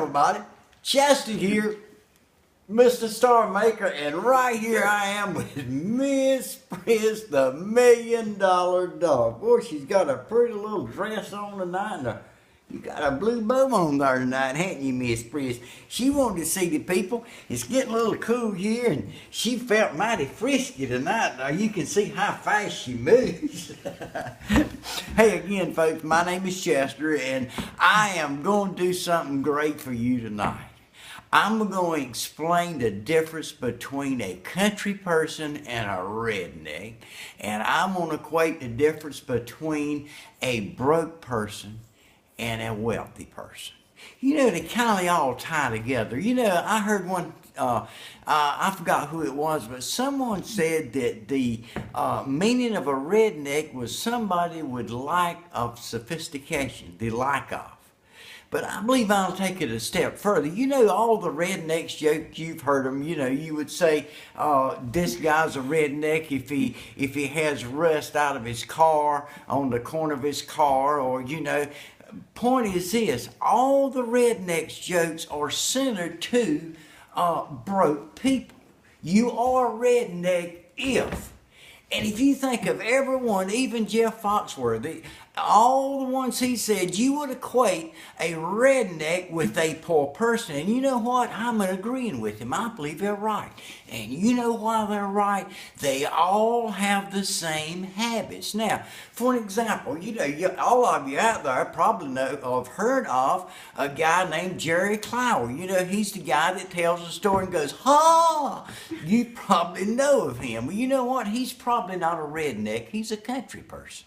everybody. Chester here, Mr. Star Maker, and right here I am with Miss Pris, the $1 Million Dog. Boy, she's got a pretty little dress on tonight, and you got a blue bow on there tonight, haven't you, Miss Pris? She wanted to see the people. It's getting a little cool here, and she felt mighty frisky tonight. Now you can see how fast she moves. Hey again, folks, my name is Chester, and I am going to do something great for you tonight. I'm going to explain the difference between a country person and a redneck, and I'm going to equate the difference between a broke person and a wealthy person. You know, they kind of all tie together. You know, I heard one, I forgot who it was, but someone said that the meaning of a redneck was somebody with lack of sophistication, the lack of. But I believe I'll take it a step further. You know, all the rednecks jokes, you've heard them. You know, you would say, this guy's a redneck if he has rust out of his car, on the corner of his car, or, you know. Point is this, all the rednecks jokes are centered to broke people. You are a redneck and if you think of everyone, even Jeff Foxworthy, all the ones he said, you would equate a redneck with a poor person. And you know what? I'm agreeing with him. I believe they're right. And you know why they're right? They all have the same habits. Now, for an example, you know, all of you out there probably know or have heard of a guy named Jerry Clower. You know, he's the guy that tells a story and goes, ha! You probably know of him. Well, you know what? He's probably not a redneck. He's a country person.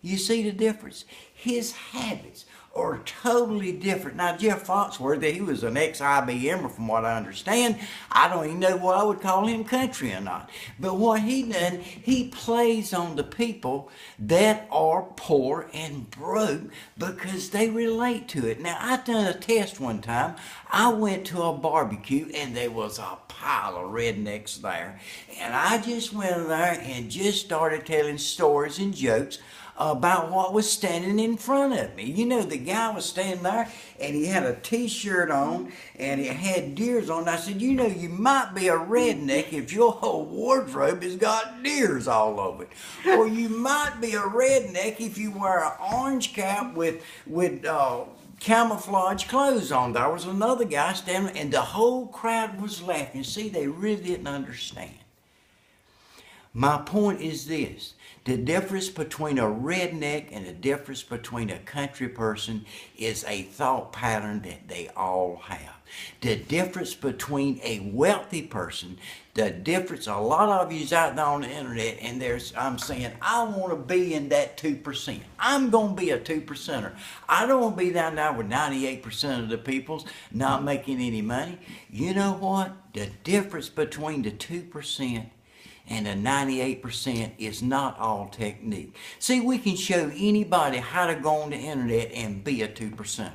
You see the difference? His habits are totally different. Now, Jeff Foxworthy, he was an ex-IBMer from what I understand. I don't even know what I would call him, country or not. But what he done, he plays on the people that are poor and broke because they relate to it. Now, I done a test one time. I went to a barbecue and there was a pile of rednecks there. And I just went in there and just started telling stories and jokes about what was standing in front of me. You know, the guy was standing there and he had a t-shirt on and he had deers on. I said, you know, you might be a redneck if your whole wardrobe has got deers all over it. Or you might be a redneck if you wear an orange cap with camouflage clothes on. There was another guy standing and the whole crowd was laughing. See, they really didn't understand. My point is this. The difference between a redneck and the difference between a country person is a thought pattern that they all have. The difference between a wealthy person, the difference, a lot of you's out there on the internet and I'm saying, I want to be in that 2%. I'm going to be a 2%er. I don't want to be down there with 98% of the people's not making any money. You know what? The difference between the 2% and the 98% is not all technique. See, we can show anybody how to go on the internet and be a 2%er.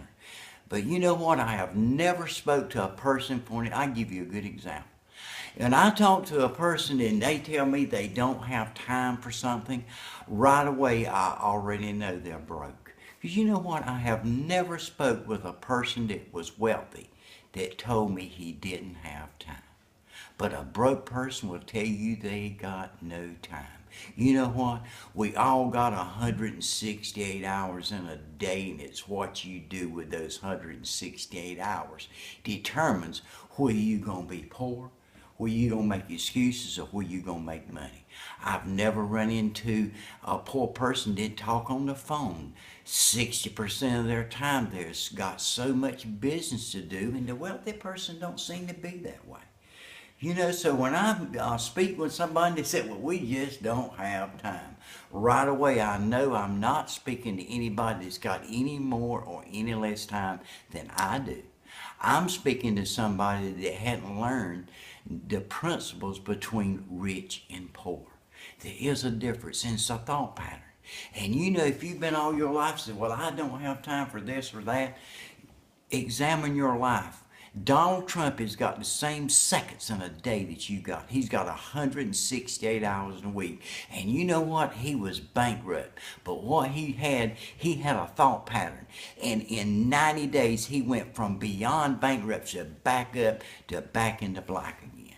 But you know what? I have never spoke to a person for it. I'll give you a good example. And I talk to a person and they tell me they don't have time for something, right away I already know they're broke. Because you know what? I have never spoke with a person that was wealthy that told me he didn't have time. But a broke person will tell you they got no time. You know what? We all got 168 hours in a day, and it's what you do with those 168 hours determines whether you're going to be poor, whether you're going to make excuses, or whether you're going to make money. I've never run into a poor person that talk on the phone. 60% of their time there's got so much business to do, and the wealthy person don't seem to be that way. You know, so when I speak with somebody that said, well, we just don't have time, right away I know I'm not speaking to anybody that's got any more or any less time than I do. I'm speaking to somebody that hadn't learned the principles between rich and poor. There is a difference, and it's a thought pattern. And you know, if you've been all your life saying, well, I don't have time for this or that, examine your life. Donald Trump has got the same seconds in a day that you got. He's got 168 hours in a week. And you know what? He was bankrupt. But what he had a thought pattern. And in 90 days, he went from beyond bankruptcy back up to back into black again.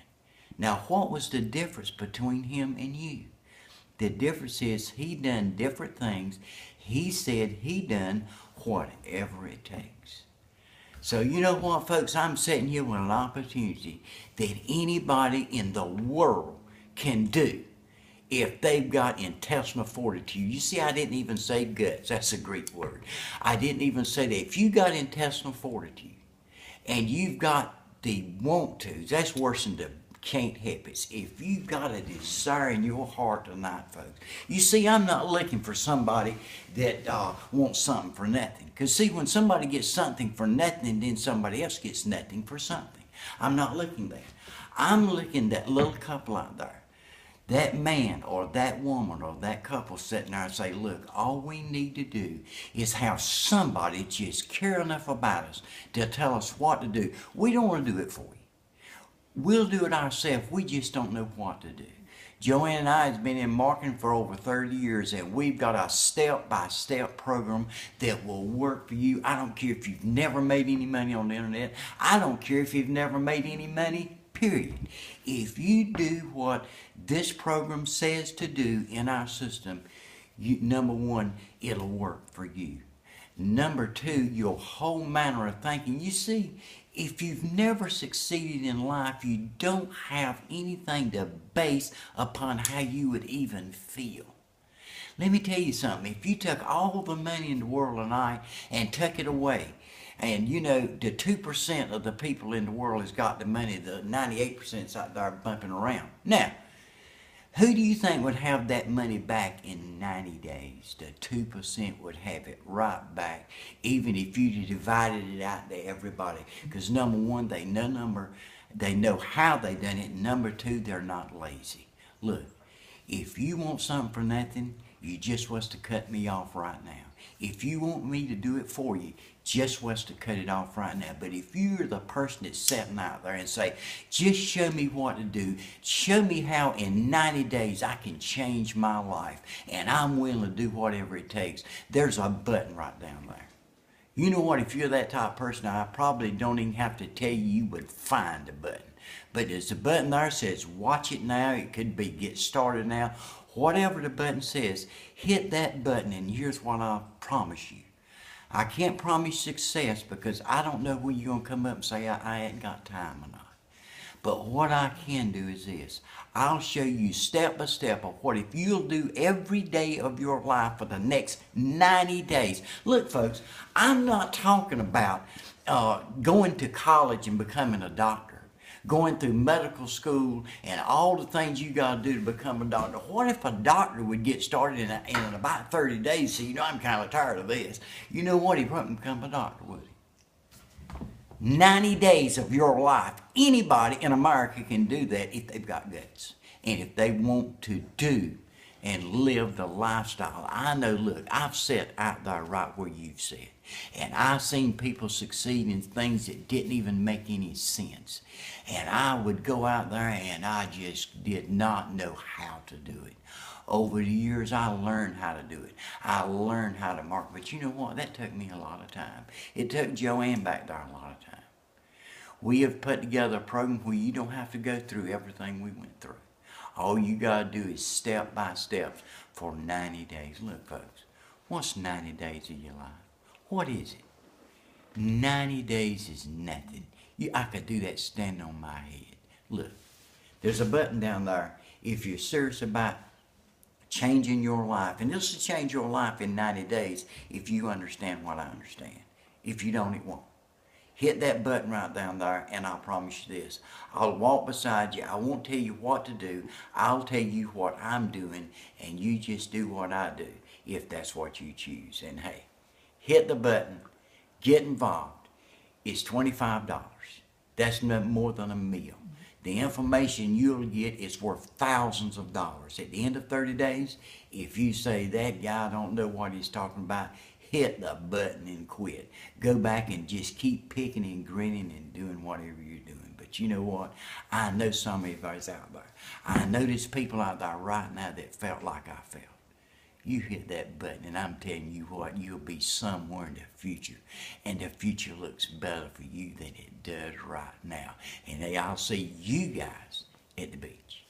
Now, what was the difference between him and you? The difference is he done different things. He said he done whatever it takes. So you know what, folks? I'm sitting here with an opportunity that anybody in the world can do if they've got intestinal fortitude. You see, I didn't even say guts. That's a Greek word. I didn't even say that. If you got intestinal fortitude and you've got the want to, that's worse than the can't help it. If you've got a desire in your heart tonight, folks. You see, I'm not looking for somebody that wants something for nothing. Because see, when somebody gets something for nothing, then somebody else gets nothing for something. I'm not looking there. I'm looking at that little couple out there. That man or that woman or that couple sitting there and say, look, all we need to do is have somebody just care enough about us to tell us what to do. We don't want to do it for you. We'll do it ourselves. We just don't know what to do. Joanne and I have been in marketing for over 30 years, and we've got a step-by-step program that will work for you. I don't care if you've never made any money on the internet. I don't care if you've never made any money, period. If you do what this program says to do in our system, number one, it'll work for you. Number two, your whole manner of thinking. You see, if you've never succeeded in life, you don't have anything to base upon how you would even feel. Let me tell you something. If you took all the money in the world tonight and took it away, and you know, the 2% of the people in the world has got the money, the 98%'s out there bumping around. Now, who do you think would have that money back in 90 days? The 2% would have it right back, even if you divided it out to everybody. Because number one, they know how they done it. Number two, they're not lazy. Look, if you want something for nothing, you just was to cut me off right now. If you want me to do it for you, just was to cut it off right now. But if you're the person that's sitting out there and say, just show me what to do, show me how in 90 days I can change my life, and I'm willing to do whatever it takes, there's a button right down there. You know what, if you're that type of person, I probably don't even have to tell you, you would find the button. But there's a button there that says, watch it now. It could be get started now. Whatever the button says, hit that button, and here's what I promise you. I can't promise success because I don't know when you're going to come up and say, I ain't got time or not. But what I can do is this. I'll show you step by step of what if you'll do every day of your life for the next 90 days. Look, folks, I'm not talking about going to college and becoming a doctor, going through medical school and all the things you got to do to become a doctor. What if a doctor would get started in about 30 days? So, you know, I'm kind of tired of this. You know what? He wouldn't become a doctor, would he? 90 days of your life. Anybody in America can do that if they've got guts and if they want to do and live the lifestyle. I know, look, I've sat out there right where you've sat, and I've seen people succeed in things that didn't even make any sense. And I would go out there and I just did not know how to do it. Over the years, I learned how to do it. I learned how to market. But you know what? That took me a lot of time. It took Joanne back there a lot of time. We have put together a program where you don't have to go through everything we went through. All you got to do is step by step for 90 days. Look, folks, what's 90 days of your life? What is it? 90 days is nothing. I could do that standing on my head. Look, there's a button down there. If you're serious about changing your life, and this will change your life in 90 days if you understand what I understand. If you don't, it won't. Hit that button right down there, and I'll promise you this. I'll walk beside you. I won't tell you what to do. I'll tell you what I'm doing, and you just do what I do, if that's what you choose. And hey, hit the button. Get involved. It's $25. That's no more than a meal. The information you'll get is worth thousands of dollars. At the end of 30 days, if you say, that guy don't know what he's talking about, hit the button and quit. Go back and just keep picking and grinning and doing whatever you're doing. But you know what? I know some of you guys out there. I know there's people out there right now that felt like I felt. You hit that button, and I'm telling you what, you'll be somewhere in the future. And the future looks better for you than it does right now. And I'll see you guys at the beach.